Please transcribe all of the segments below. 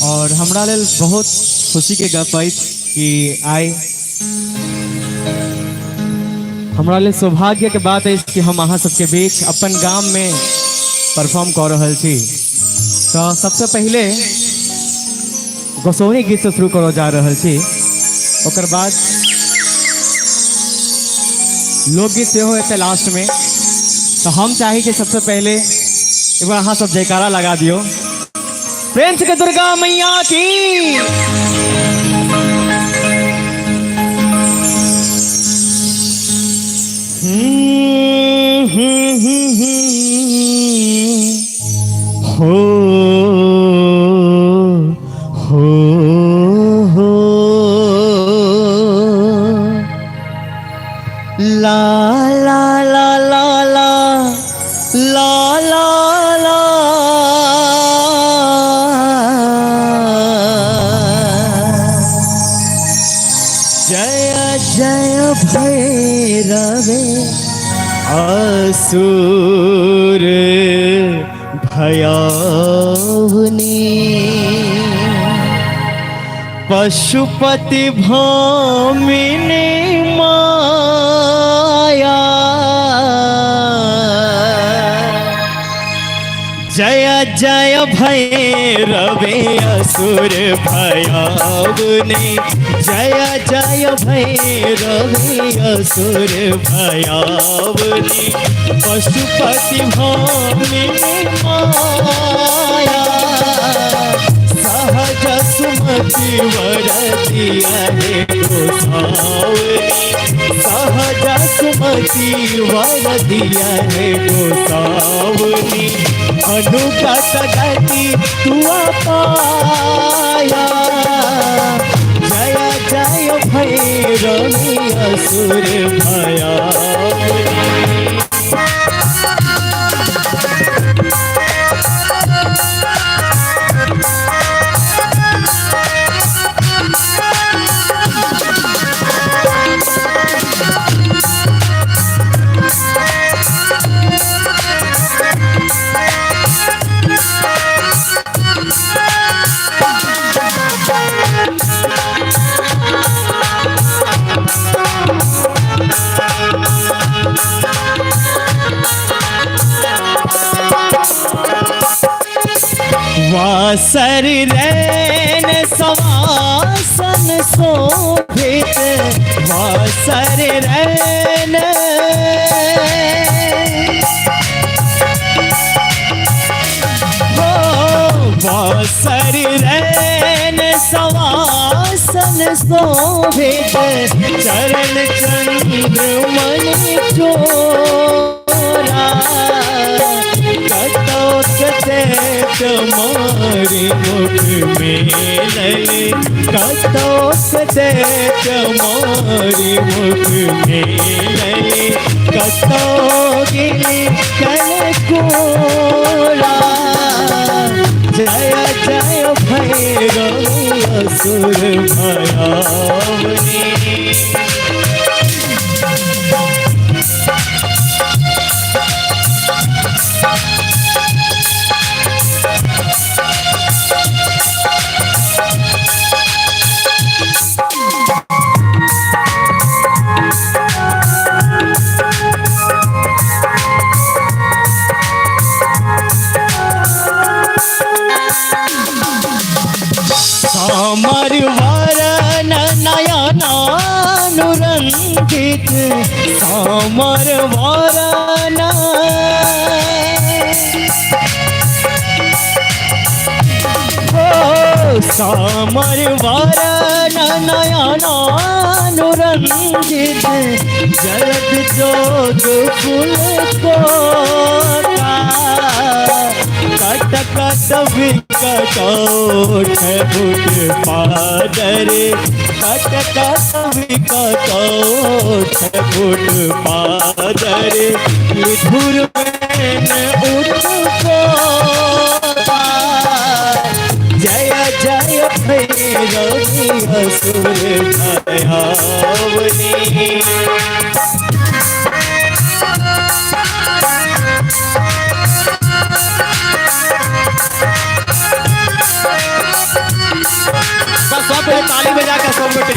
और हमरा लेल बहुत खुशी के गप अछि कि आइ हमरा लेल सौभाग्य के बात अछि कि हम अहाँ सबके बीच अपन गाम में परफॉर्म कर रहल छी। तो सबसे पहले गोसौनी गीत से शुरू करो जा रहल छी, ओकर बाद लोकगीत से हो एते लास्ट में। तो हम चाही कि सबसे पहले एक बार अहाँ सब जयकारा लगा दियो प्रेम से दुर्गा मैया की। हो हो ला ला ला ला ला ला ला ला जय जय भैरवे असुर भयावनी पशुपति भामिनी माया जय जय भैरवे असुर भयावनी जय जय भैरवे असुर भयावनी पशुपति भामिनी माया सहज सुमति वरदिया हे गोसावनी सहज सुमति वरदिया हे गोसावनी अनुगत गति तुआ पाया जय जय भैरवी असुर भयावनी। वासर रैन सवासन शोभित वासर रैन वासर रैन सवासन शोभित चरण चंद्रमणि चोरा तुम्हारी मुख में लले कतोक दे तुम्हारी मुख में लले कतोगिनी कनकोला जय जय भैरवी असुर भयावनी। सामर वरन नयनानुरंजित सामर वरन सामर वरन नयनानुरंजित जलद जोग फूल को कट कट विकटोठ भुट पादरे कट कट विकटोठ भुट पादरे विधुर में उठ जय जय भैरवी असुर भयावनी। सब कोई ताली बजा कर सब बेटे।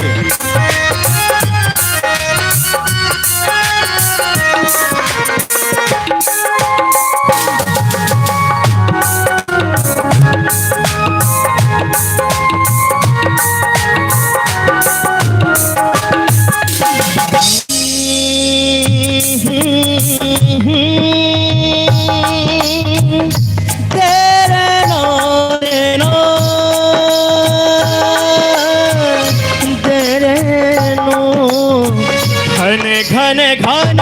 घन घन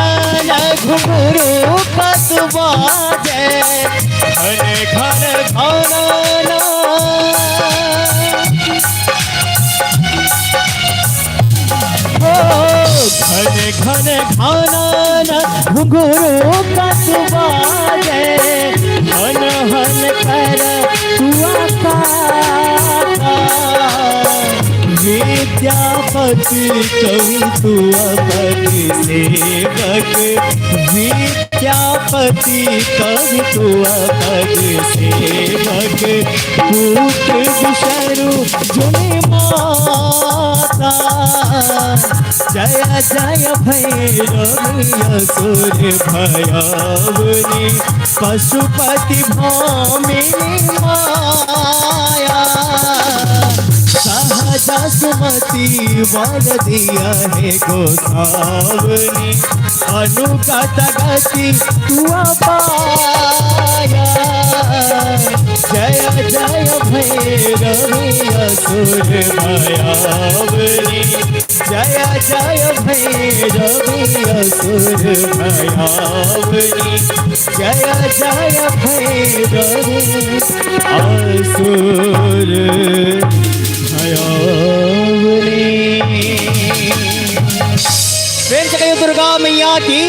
घुंघरू कसबाजे घन घन घन घन घन घन घुंघरू कसबाजे हन हन कर हुआ विद्यापति कवि तुअपति सेवक विद्यापति कवि तुअपति सेवक कूट विषरु जुनि माता जय जय भैरवी असुर भयावनी पशुपति भामिनी माया सहजा सुमति वर दिया है गोसावनी अनुगत गति तुआ पाया जय जय भैरवी असुर भयावनी जय जय भैरवी असुर भयावनी जय जय भैरवी असुर प्रेम से कहिए दुर्गा मैया की।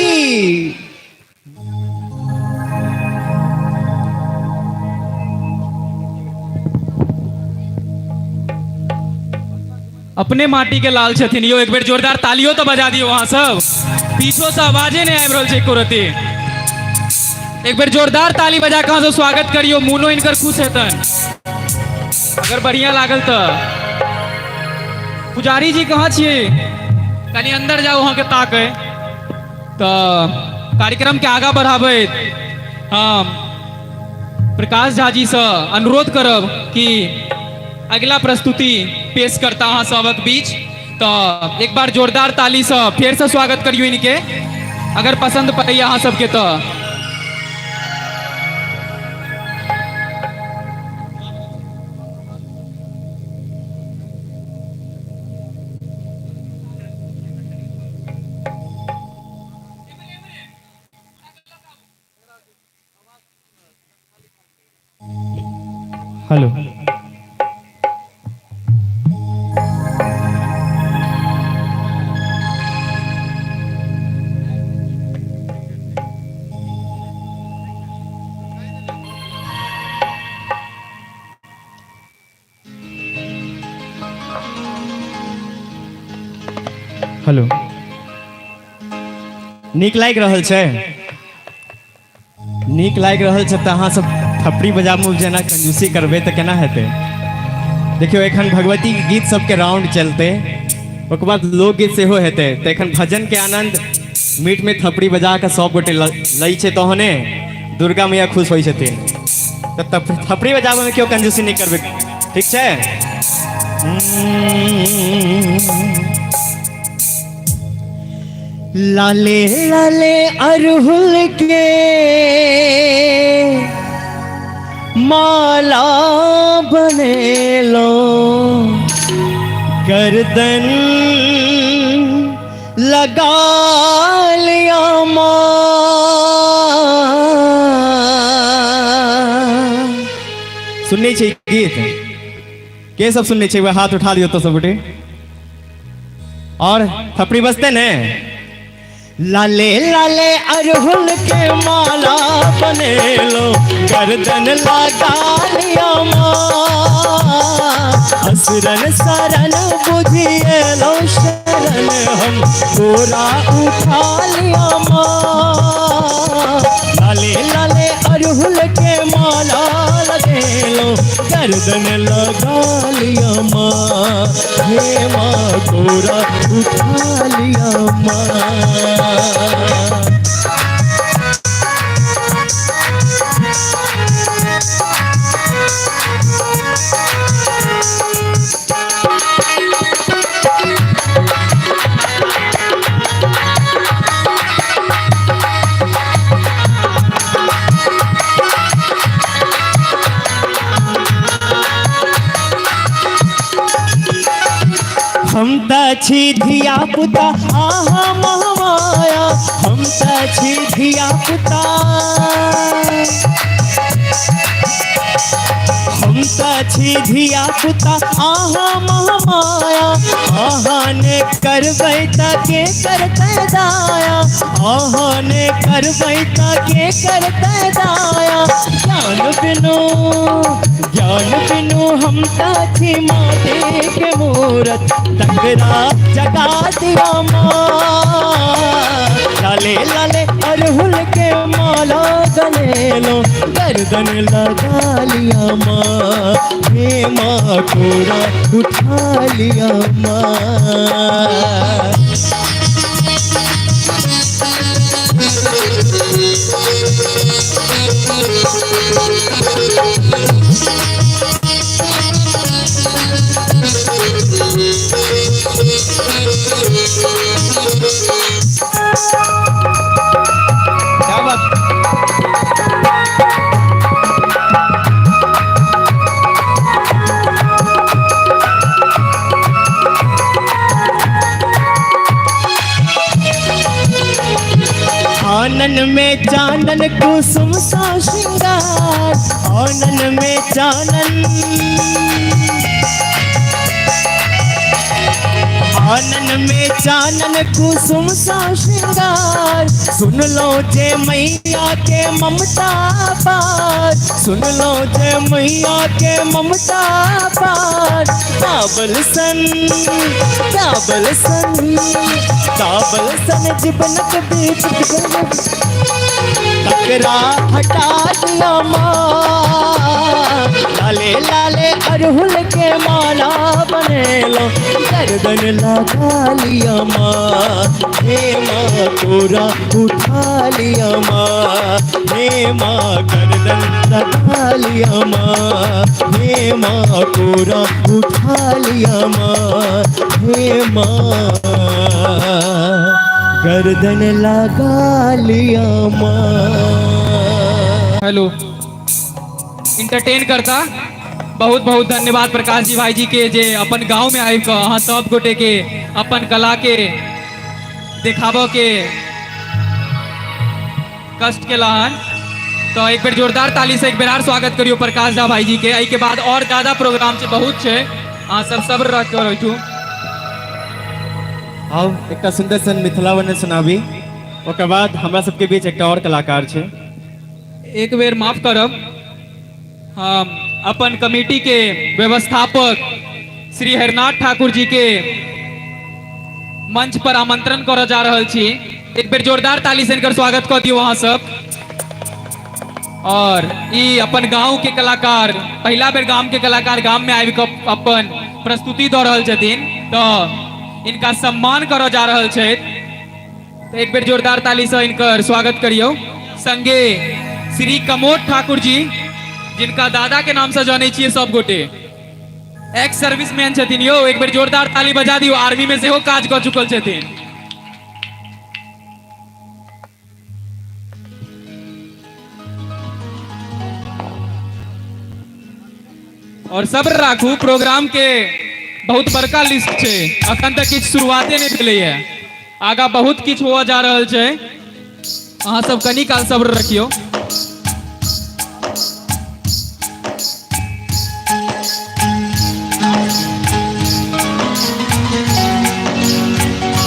अपने माटी के लाल छथिन यो एक बेर जोरदार तालियों तो बजा दियो वहां सब पीछो से आवाजे नहीं आब रहल छै एको रति एक बेर जोरदार ताली बजा के सब स्वागत करियो मुनो इनकर खुश हेतन अगर बढ़िया लागल तो पुजारी जी कहाँ छिए कनी अंदर जाओ वहां के ताके तो कार्यक्रम के आगा बढ़ाबे हम प्रकाश झा जी से अनुरोध करब कि अगला प्रस्तुति पेश करता हाँ सबक बीच तो एक बार जोरदार ताली से फिर से स्वागत करियो इनके अगर पसंद पड़े यहाँ सबके तो हेलो हेलो नीक लागि रहल छै नीक लागि रहल छै तऽ अहाँ सब थपड़ी बजाबू जेना कंजूसी करबै तऽ केना हेतै देखियो एखन भगवती गीत सबके राउंड चलते ओकर बाद लोकगीत सेहो हेतै तऽ एखन भजन के आनंद मीट में थपड़ी बजा कऽ सब गोटे लै छै तहने दुर्गा मैया खुश होइ छथिन तऽ थपड़ी बजाबे में केओ कंजूसी नहीं करबै ठीक छै लाले लाले अरहुल के माला बने लो गर्दन लगा लिया माँ सुनने चाहिए गीत के सब सुनने चाहिए हाथ उठा दियो तो सब बेटे और थपड़ी बजते ने लाले लाले अरहुल के माला बने लो गर्दन लगा लिया माँ असुरन शरण बुझिए लो शरण हम पूरा उठा लिया माँ लाले लाले अरहुल के माला लगे लो गर्दन लगा लिया माँ हे माँ कोरा उठा लिया माँ। हम त छी धिया पुता आहा महामाया, हम त छी धिया पुता, हम त छी धिया पुता आहा महामाया। आहा ने करबै त के करतै दाया, आहा ने करबै त के करतै दाया। ज्ञान बिनु हम त छी माटी के मूरत, तकरा जगा दिया माँ। लाले लाले अरहुल के माला गले लो, गर्दन लगा लिया माँ। हे माँ कोरा उठा लिया माँ। क्या बात। आनन में चानन कुसुम सा श्रृंगार, आनन में चानन, आनन में चानन कुसुम सा श्रृंगार। सुन लो जे मैया के ममता पार, सुन लो जे मैया के ममता पार। काबल सन, काबल सन, काबल सन जीवनक बीच तकरा हटा दिया माँ। लाले लाले अरहुल के माला बने लो, गर्दन लगा लिया माँ। हे माँ कोरा उठा लिया माँ, हे माँ गर्दन लगा लिया माँ। हे माँ कोरा उठा लिया माँ, हे माँ गर्दन लगा लिया माँ। हेलो, इंटरटेन करता बहुत बहुत धन्यवाद प्रकाश जी भाई जी के, जे अपन गांव में आबि कऽ अहाँ सब गोटे के अपन कला के देखाबऽ के कष्ट के लहन। तो एक बेर जोरदार ताली से एक बेर आर स्वागत करियो प्रकाश झा भाई जी के। एहि के बाद और ज्यादा प्रोग्राम छै, बहुत छै, अहाँ सब सब्र रख के बैठू। आओ एक सुंदर सन मिथिला वन सुनाबी, ओकर बाद हमरा सबके बीच एक और कलाकार छै। एक बेर माफ करब, हम अपन कमेटी के व्यवस्थापक श्री हरिनाथ ठाकुर जी के मंच पर आमंत्रण करऽ जा रहल छी। एक बेर जोरदार ताली से इनकर स्वागत कऽ दियौ अहाँ सब। और ई अपन गांव के कलाकार, पहला बेर गांव के कलाकार गांव में आबि कऽ अपन प्रस्तुति दऽ रहल छथिन, तो इनका सम्मान करऽ जा रहल छथि। तो एक बेर जोरदार ताली से इनकर स्वागत करियौ। संगे श्री कमोद ठाकुर जी, जिनका दादा के नाम से जाने छियै सब गोटे, एक्स सर्विसमैन छथिन यौ। एक बेर जोरदार ताली बजा दियौ, आर्मी में सेहो काज कऽ चुकल छथिन। और सब्र राखू, प्रोग्राम के बहुत बड़का लिस्ट छै, अखन तक किछु शुरुआते नहीं भेलै है, आगा बहुत किछु हुआ जा रहल छै। अहाँ सब कनी काल सब्र रखियो।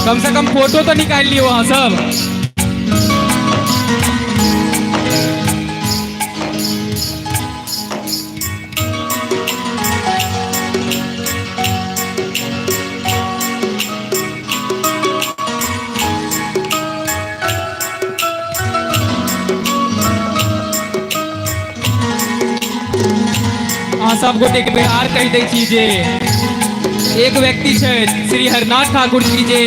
कम से कम फोटो तो निकाल लियो वहां सब। अहाँ सब गोटे के बिहार कहि दै छी जे एक व्यक्ति छे श्री हरनाथ ठाकुर जी जे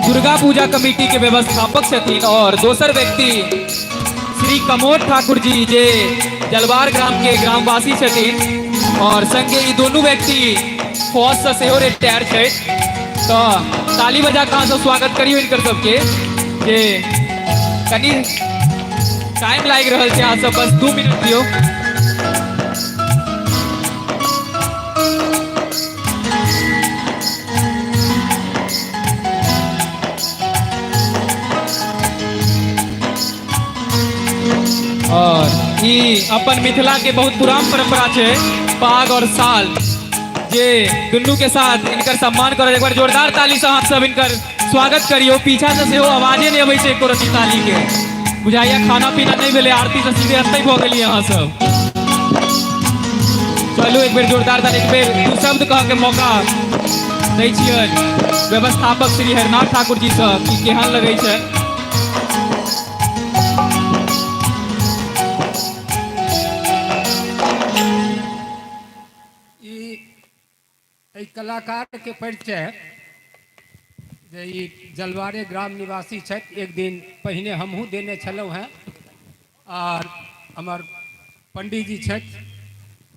दुर्गा पूजा कमेटी के व्यवस्थापक छथिन और दोसर व्यक्ति श्री कमोद ठाकुर जी जे जलवार ग्राम के ग्रामवासी छथिन और संगे ई दोनों व्यक्ति फौज से सेहो रिटायर छे। तो ताली बजा कहाँ से स्वागत करियो इनकर सबके जे कनी टाइम लाग रहल छै, अहाँ सब बस 2 मिनट दियो। और ई अपन मिथिला के बहुत पुरान परंपरा है पाग और साल जे दुनू के साथ इनकर सम्मान करो। एक बार जोरदार ताली से आप सब इनकर स्वागत करियो। पीछा से सेहो आवाजे नहीं अबै छै एको रति ताली के, बुझाइया खाना पीना नहीं भेले, आरती से सीधे हतै भ गेलियै अहाँ सब। चलू एक बेर जोरदार ताली, एक बेर दू शब्द कह के मौका दै छियन व्यवस्थापक श्री हरनाथ ठाकुर जी सब की केहन लगै छै। कलाकार के परिचय जे ई जलवारे ग्राम निवासी छथि, एक दिन पहिने हमहूँ देने छलहुँ हैं और हमर पंडित जी छथि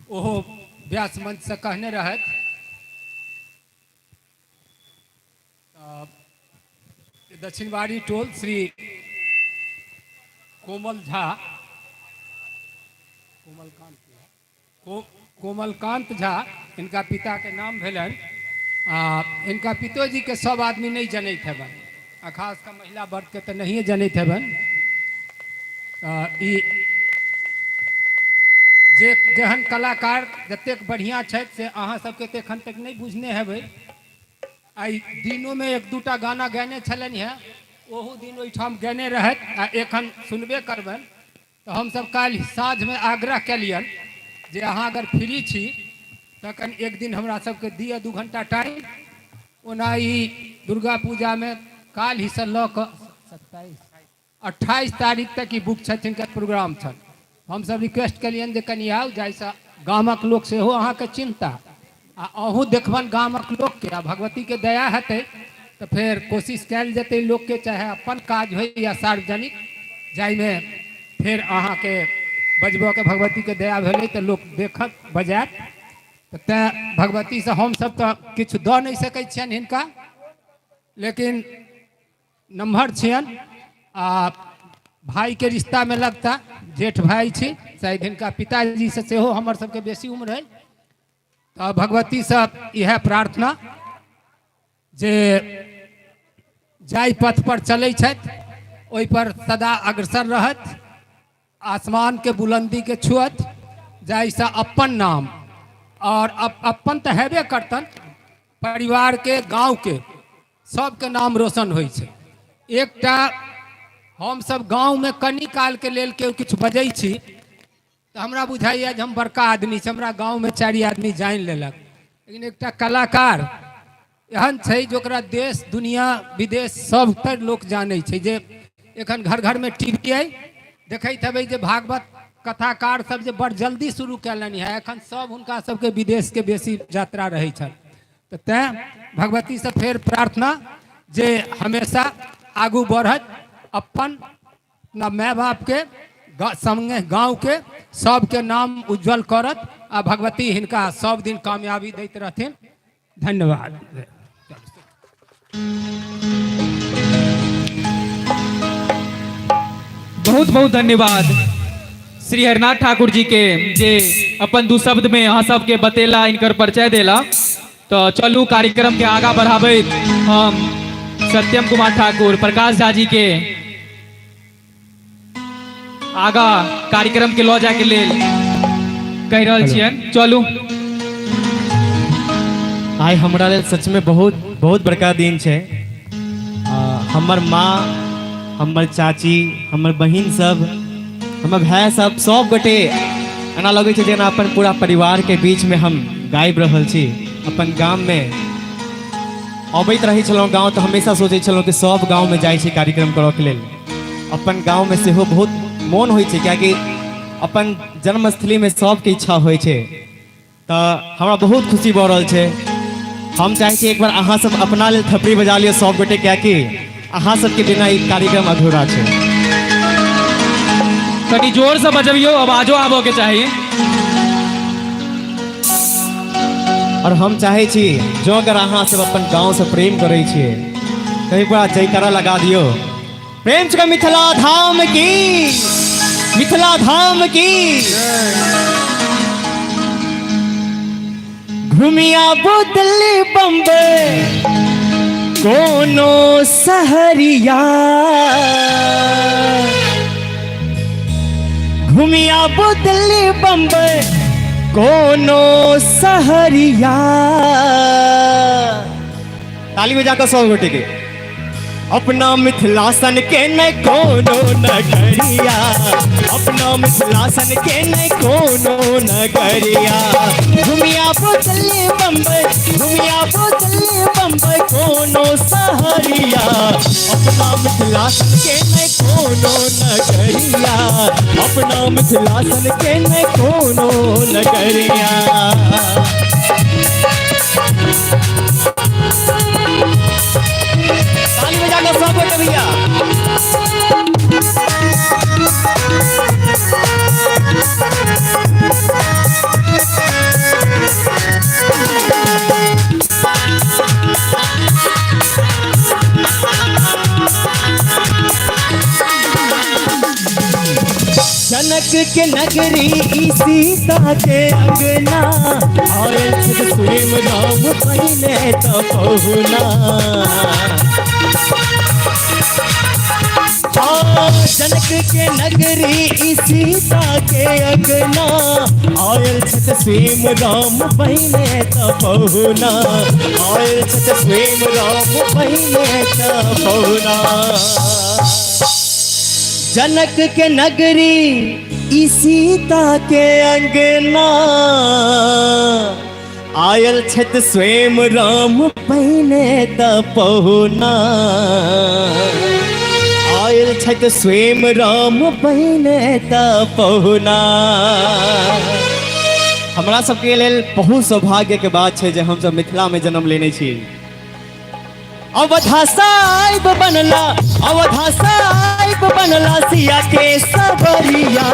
ओहो व्यास मंच से कहने रहथि। दक्षिणवाड़ी टोल श्री कोमलकांत झा इनका पिता के नाम भेलन। इनका पितोजी के सब आदमी नहीं जनैत हेबन, आ खास का महिला वर्ग के तो नहीं जनैत हेबन। ई जेहन कलाकार जतेक बढ़िया छथि से अहाँ सबके तो एखन तक नहीं बुझने हेबै। आई दिनों में 1-2टा गाना गाने छलनि हैं, ओहू दिन ओहिठाम गाने रहथि आ एखन सुनबे करबनि। तो हम सब काल्हि साँझ में आग्रह केलियन जे अहाँ अगर फ्री छी तखन एक दिन हमरा सबके दिअ 2 घंटा टाइम। ओना ई दुर्गा पूजा में काल्हि से लऽ कऽ 28 तारीख तक ई बुक छथिन के प्रोग्राम छल। हम सब रिक्वेस्ट केलियन जे कनि आउ, जाहिसँ गामक लोक सेहो अहाँके चिन्ता आ अहूँ देखबन गामक लोकके, आ भगवती के दया हेतै तो फिर कोशिश कयल जेतै लोक के, चाहे अपन काज होय या सार्वजनिक, जाहिमे फिर अहाँके बजबऽ के भगवती के दया भेलै तो लोक देखत बजायत। तो तैँ भगवती से हम सब तो किछु दऽ नहीं सकै छियनि हिनका, लेकिन नम्हर छियनि आ भाई के रिश्ता में लगता, जेठ भाई छी, शायद हिनका पिताजी से सेहो हमर सबके बेसी उम्र है। तो भगवती से यह प्रार्थना जे जाहि पथ पर चलै छथि ओहि पर सदा अग्रसर रहत, आसमान के बुलंदी के छुअत, जाहिसँ अपन नाम और अपन तो हेबे करतन, परिवार के गांव के सबके नाम रोशन होइ छै। एकटा हम सब गांव में कनी काल के लेल के किछु बजै छी तो हमरा बुझाइए जे हम बड़का आदमी छी, हमरा गांव में 4 आदमी जानि लेलक। लेकिन एकटा कलाकार एहन छै जोकरा देश दुनिया विदेश सब तर लोक जानै छै, जे एखन घर घर में टीवी अइ, देखैत हेबै जे भागवत कथाकार सब जे बड़ जल्दी शुरू कैलनि है, एखन सब हुनका सबके विदेश के बेसी यात्रा रहै छल। तो तैं भगवती से फेर प्रार्थना जे हमेशा आगू बढ़त, अपन अपना माय बाप के संगे गांव के सबके नाम उज्जवल करत आ भगवती हिनका सब दिन कामयाबी दैत रहथिन। धन्यवाद। बहुत बहुत धन्यवाद श्री हरनाथ ठाकुर जी के जे अपन 2 शब्द में अहाँ सबके बतेला, इनकर परिचय देला। तो चलू कार्यक्रम के आगा बढ़ाबे हम सत्यम कुमार ठाकुर प्रकाश झा जी के आगा कार्यक्रम के लऽ जाके लेल कहि रहल छियन। चलू। आइ हमरा लेल सच में बहुत बहुत बड़का दिन छै। हमर माँ, हमर चाची, हमर बहिन सब, हमर भाई सब गोटे एना लगे छै जेना अपन पूरा परिवार के बीच में हम गाबि रहल छी। अपन गाम में अबैत रही छलहुँ गाँव तो हमेशा सोचै छलहुँ कि सब गाँव में जाइ छी कार्यक्रम करऽ के लेल। अपन गाँव में सेहो बहुत मोन होइ छै, कियाकि अपन जन्मस्थली में सबके इच्छा होइ छै। तो हमरा बहुत खुशी भऽ रहल छै हम चाहे छी एक बार अहाँ सब अपना लेल थपड़ी बजा लियो सब गोटे, क्या कि अहाँ सबके बिना ई कार्यक्रम अधूरा छै। कनी जोर से बजबियो, आवाजो आबो के चाहिए। और हम चाहे छी जो अगर अहाँ सब अपन गांव से प्रेम करे छिए कहीं पूरा जयकारा लगा दियो। प्रेम से मिथिला धाम की, मिथिला धाम की। घूमिया दिल्ली बम्बई कोनो सहरिया, घूमिया दिल्ली बम्बई कोनो सहरिया। ताली बजाकर सौ गोटे के। अपना मिथिलासन के न कोनो नगरिया, अपना मिथिलासन के न कोनो नगरिया। घूमिया दिल्ली बम्बई, घूमिया दिल्ली बम्बई कोनो सहरिया। अपना मिथिलासन के न कोनो नगरिया, अपना मिथिलासन के न कोनो नगरिया। ताली बजाकर सब गोटे भैया। जनक के नगरी ई सीता के अंगना, आए स्वयं राम पहले तो पहुना। जनक के नगरी ई सीता के अंगना, आयल छत स्वयं राम पहले तो पहुना। आयल छत स्वयं राम पहले तो पहुना। जनक के नगरी ई सीता के अंगना, आयल छत स्वयं राम पहले त पहुना। आयल छत स्वयं राम पहले त पहुना। हमरा सबके लेल बहुत सौभाग्य के बात है जे हम सब मिथिला में जन्म लेने छी। अवधा साहिब बनला, अवधा साहिब बनला सिया के सबरिया।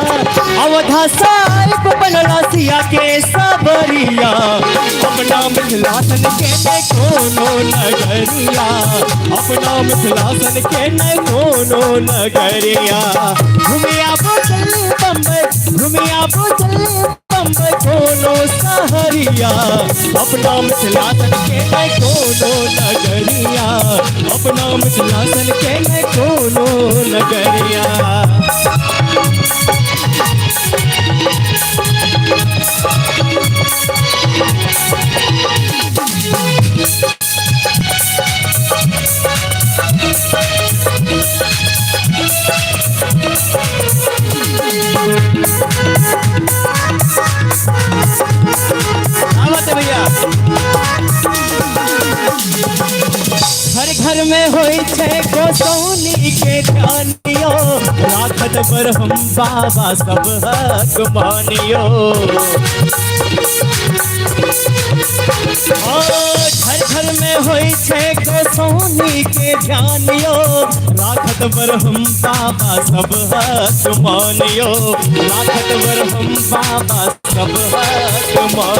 अवधा साहिब बनला सिया के सबरिया। अपना मिथिलासन के न कोनो नगरिया, अपना मिथिलासन के न कोनो नगरिया। घूमिया दिल्ली बम्बई, घूमिया दिल्ली बम्बई कोनो सहरिया। अपना मिथिलासन के न कोनो नगरिया, अपना मिथिलासन के न कोनो नगरिया। भैया हर घर में होई छे गोसौनी के ठानियो, राखत पर हम बाबा सब हक मानियो। घर घर में होई छे गोसौनी के ध्यानियो, राखत पर हम बाबा सब हक मानियो। राखत पर हम बाबा सब हक मानियो।